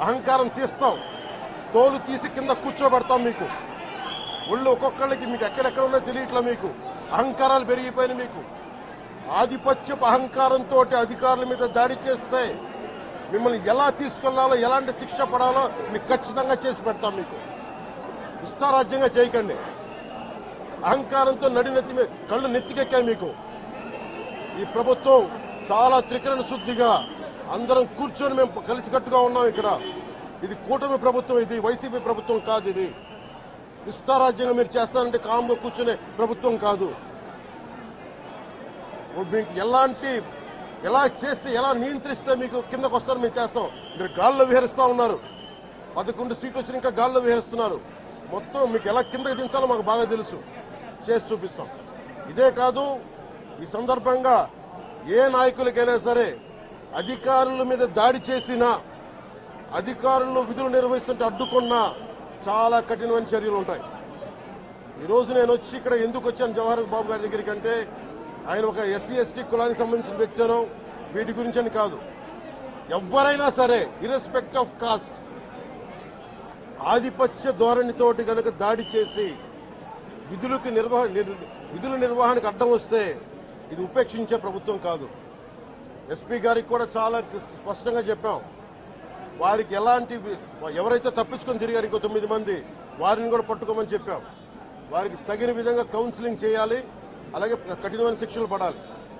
అహంకారం తీస్తాం, తోలు తీసి కింద కూర్చోబెడతాం. మీకు ఒళ్ళు ఒక్కొక్కళ్ళకి మీకు ఎక్కడెక్కడ ఉన్నాయో తెలియట్లా. మీకు అహంకారాలు పెరిగిపోయినాయి. మీకు ఆధిపత్యపు అహంకారంతో అధికారుల మీద దాడి చేస్తే మిమ్మల్ని ఎలా తీసుకెళ్లాలో, ఎలాంటి శిక్ష పడాలో మీకు ఖచ్చితంగా చేసి పెడతాం. మీకు ఇష్టారాజ్యంగా చేయకండి. అహంకారంతో నడినెత్తి మీద కళ్ళు నెత్తికెక్కాయి. మీకు ఈ ప్రభుత్వం చాలా త్రికరణ శుద్ధిగా అందరం కూర్చొని మేము కలిసికట్టుగా ఉన్నాం. ఇక్కడ ఇది కూటమి ప్రభుత్వం, ఇది వైసీపీ ప్రభుత్వం కాదు. ఇది ఇష్టారాజ్యంగా మీరు చేస్తారంటే కామ్గా కూర్చునే ప్రభుత్వం కాదు. మీకు ఎలా చేస్తే, ఎలా నియంత్రిస్తే మీకు కిందకు వస్తారో మేము చేస్తాం. మీరు గాల్లో విహరిస్తూ ఉన్నారు. 11 సీట్లు వచ్చి ఇంకా గాల్లో విహరిస్తున్నారు. మొత్తం మీకు ఎలా కిందకి దించాలో మాకు బాగా తెలుసు. చేసి చూపిస్తాం. ఇదే కాదు, ఈ సందర్భంగా ఏ నాయకులకైనా సరే అధికారుల మీద దాడి చేసినా, అధికారులు విధులు నిర్వహిస్తుంటే అడ్డుకున్నా చాలా కఠినమైన చర్యలు ఉంటాయి. ఈరోజు నేను వచ్చి ఇక్కడ ఎందుకు వచ్చాను జవహర్ బాబు గారి దగ్గరికి అంటే, ఆయన ఒక ఎస్సీ ఎస్టీ కులానికి సంబంధించిన వ్యక్తినో వీటి గురించి అని కాదు. ఎవరైనా సరే ఇర్రెస్పెక్ట్ ఆఫ్ కాస్ట్ ఆధిపత్య ధోరణితోటి కనుక దాడి చేసి విధుల నిర్వహణకు అడ్డం వస్తే ఇది ఉపేక్షించే ప్రభుత్వం కాదు. ఎస్పీ గారికి కూడా చాలా స్పష్టంగా చెప్పాం. వారికి ఎవరైతే తప్పించుకొని తిరిగారు ఇంకో 9 మంది, వారిని కూడా పట్టుకోమని చెప్పాం. వారికి తగిన విధంగా కౌన్సిలింగ్ చేయాలి, అలాగే కఠినమైన శిక్షలు పడాలి.